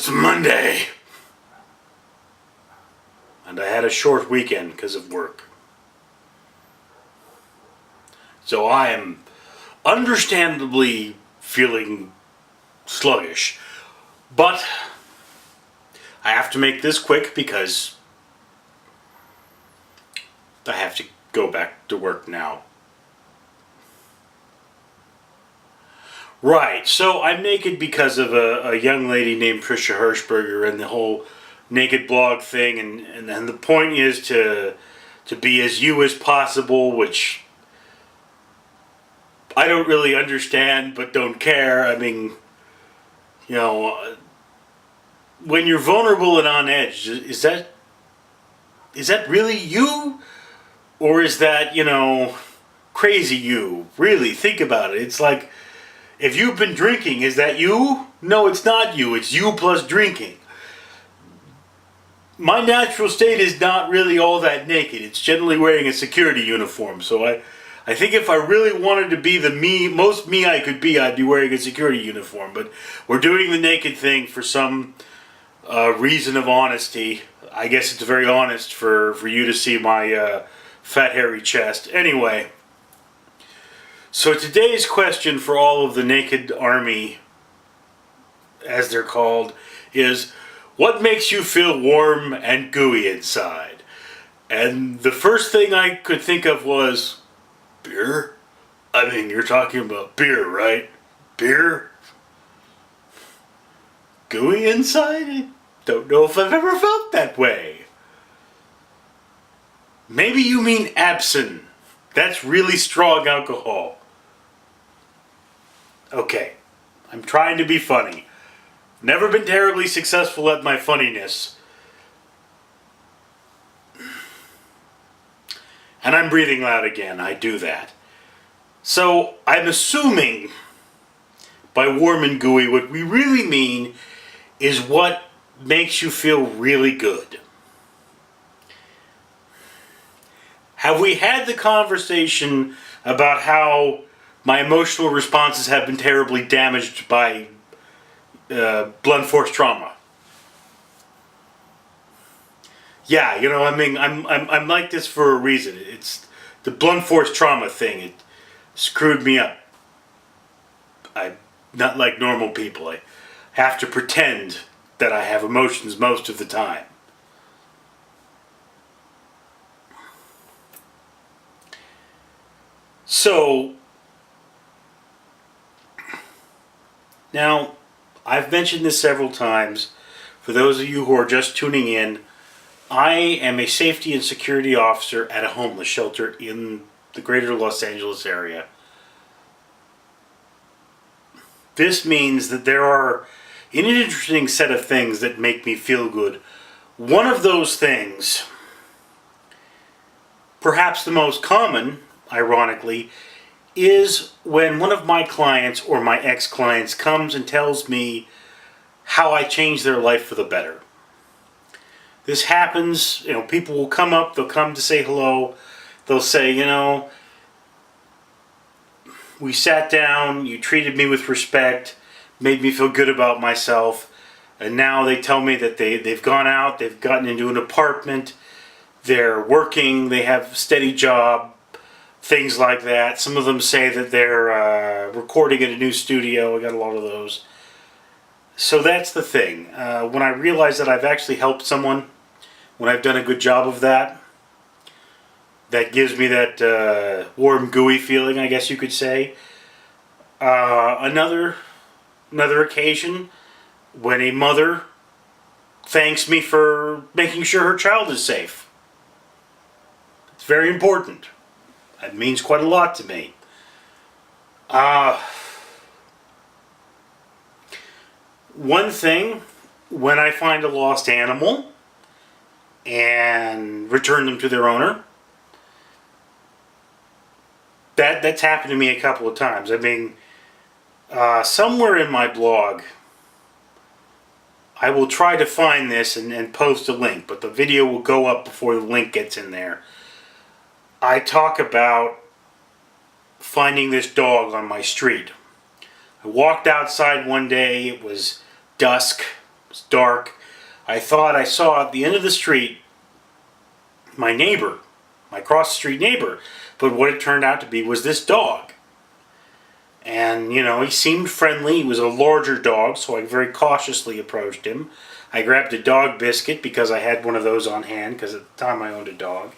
It's Monday, and I had a short weekend because of work. So I am understandably feeling sluggish. But I have to make this quick because I have to go back to work now. Right, so I'm naked because of a young lady named Trisha Hirschberger and the whole naked blog thing, and the point is to be as you as possible, which I don't really understand but don't care. I mean, you know, when you're vulnerable and on edge, is that really you? Or is that, crazy you? Really, think about it. It's like, if you've been drinking, is that you? No, it's not you. It's you plus drinking. My natural state is not really all that naked. It's generally wearing a security uniform. So I think if I really wanted to be the most me I could be, I'd be wearing a security uniform. But we're doing the naked thing for some reason of honesty. I guess it's very honest for you to see my fat hairy chest. Anyway. So today's question for all of the naked army, as they're called, is what makes you feel warm and gooey inside? And the first thing I could think of was beer. I mean, you're talking about beer, right? Beer? Gooey inside? I don't know if I've ever felt that way. Maybe you mean absinthe. That's really strong alcohol. Okay, I'm trying to be funny. Never been terribly successful at my funniness. And I'm breathing loud again, I do that. So, I'm assuming by warm and gooey, what we really mean is what makes you feel really good. Have we had the conversation about how my emotional responses have been terribly damaged by blunt force trauma? Yeah, I mean, I'm like this for a reason. It's the blunt force trauma thing. It screwed me up. I'm not like normal people. I have to pretend that I have emotions most of the time. So, now, I've mentioned this several times. For those of you who are just tuning in, I am a safety and security officer at a homeless shelter in the greater Los Angeles area. This means that there are an interesting set of things that make me feel good. One of those things, perhaps the most common, ironically, is when one of my clients or my ex-clients comes and tells me how I changed their life for the better. This happens, people will come up, they'll come to say hello, they'll say, we sat down, you treated me with respect, made me feel good about myself, and now they tell me that they've gone out, they've gotten into an apartment, they're working, they have a steady job, things like that. Some of them say that they're recording at a new studio. I got a lot of those. So that's the thing. When I realize that I've actually helped someone, when I've done a good job of that, that gives me that warm, gooey feeling, I guess you could say. Another occasion, when a mother thanks me for making sure her child is safe. It's very important. It means quite a lot to me. One thing, when I find a lost animal and return them to their owner, that's happened to me a couple of times. I mean, somewhere in my blog, I will try to find this and post a link, but the video will go up before the link gets in there. I talk about finding this dog on my street. I walked outside one day, it was dusk, was dark. I thought I saw at the end of the street my neighbor, my cross-the-street neighbor. But what it turned out to be was this dog. And, you know, he seemed friendly. He was a larger dog, so I very cautiously approached him. I grabbed a dog biscuit because I had one of those on hand, because at the time I owned a dog.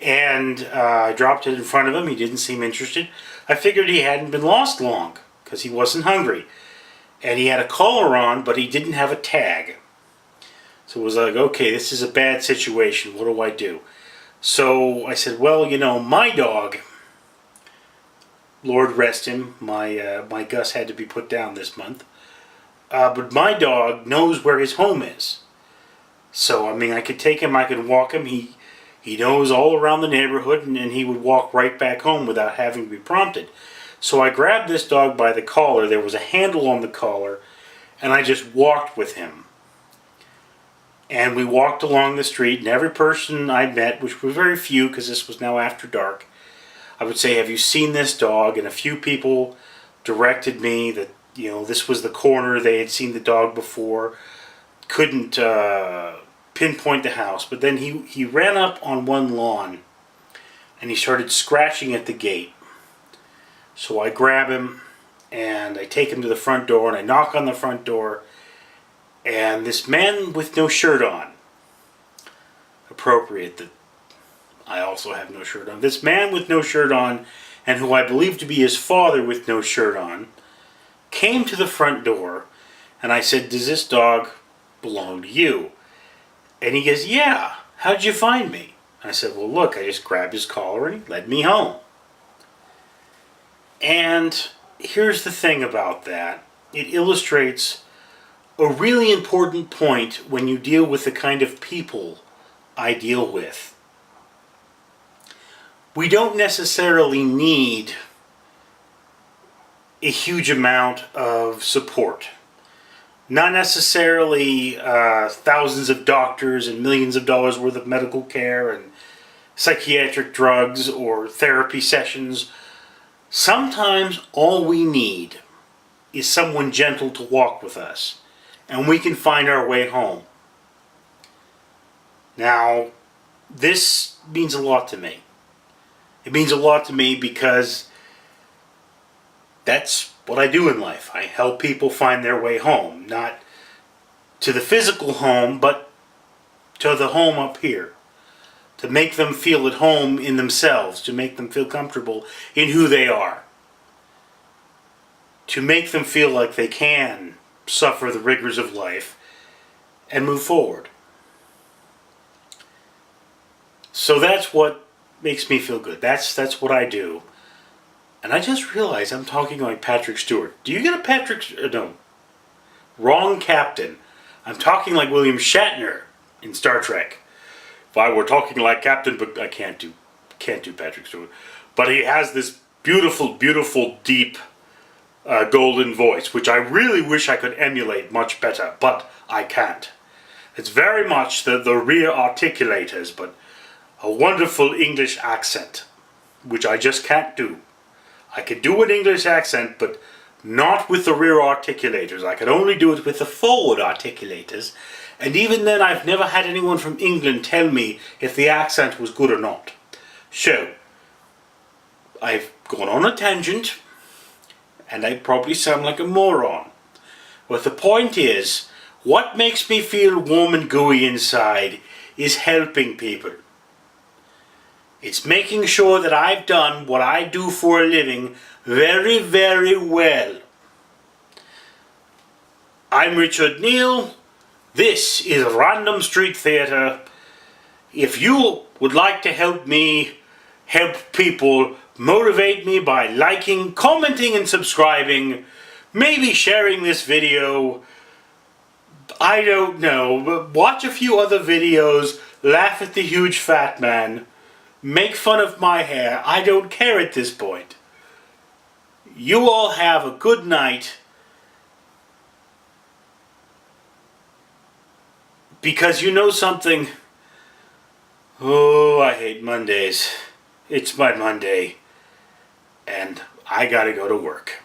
And I dropped it in front of him. He didn't seem interested. I figured he hadn't been lost long, because he wasn't hungry. And he had a collar on, but he didn't have a tag. So it was like, okay, this is a bad situation. What do I do? So I said, well, you know, my dog, Lord rest him, my Gus had to be put down this month. But my dog knows where his home is. So, I mean, I could take him, I could walk him. He knows all around the neighborhood, and he would walk right back home without having to be prompted. So I grabbed this dog by the collar. There was a handle on the collar, and I just walked with him. And we walked along the street, and every person I met, which were very few because this was now after dark, I would say, have you seen this dog? And a few people directed me that, you know, this was the corner. They had seen the dog before. Couldn't pinpoint the house. But then he ran up on one lawn, and he started scratching at the gate. So I grab him, and I take him to the front door, and I knock on the front door, and this man with no shirt on, appropriate that I also have no shirt on, this man with no shirt on, and who I believe to be his father with no shirt on, came to the front door, and I said, does this dog belong to you? And he goes, yeah, how'd you find me? I said, well, look, I just grabbed his collar and he led me home. And here's the thing about that. It illustrates a really important point when you deal with the kind of people I deal with. We don't necessarily need a huge amount of support. Not necessarily thousands of doctors and millions of dollars worth of medical care and psychiatric drugs or therapy sessions. Sometimes all we need is someone gentle to walk with us, and we can find our way home. Now, this means a lot to me. It means a lot to me because that's what I do in life. I help people find their way home. Not to the physical home, but to the home up here. To make them feel at home in themselves. To make them feel comfortable in who they are. To make them feel like they can suffer the rigors of life and move forward. So that's what makes me feel good. That's what I do. And I just realized I'm talking like Patrick Stewart. Do you get a Patrick... no. Wrong captain. I'm talking like William Shatner in Star Trek. If I were talking like Captain... but I can't do Patrick Stewart. But he has this beautiful, beautiful, deep, golden voice, which I really wish I could emulate much better, but I can't. It's very much the rear articulators, but a wonderful English accent, which I just can't do. I could do an English accent, but not with the rear articulators. I could only do it with the forward articulators, and even then I've never had anyone from England tell me if the accent was good or not. So, I've gone on a tangent, and I probably sound like a moron. But the point is, what makes me feel warm and gooey inside is helping people. It's making sure that I've done what I do for a living very, very well. I'm Richard Neal. This is Random Street Theatre. If you would like to help me help people, motivate me by liking, commenting, and subscribing, maybe sharing this video. I don't know, but watch a few other videos, laugh at the huge fat man, make fun of my hair. I don't care at this point. You all have a good night. Because you know something? Oh, I hate Mondays. It's my Monday. And I gotta go to work.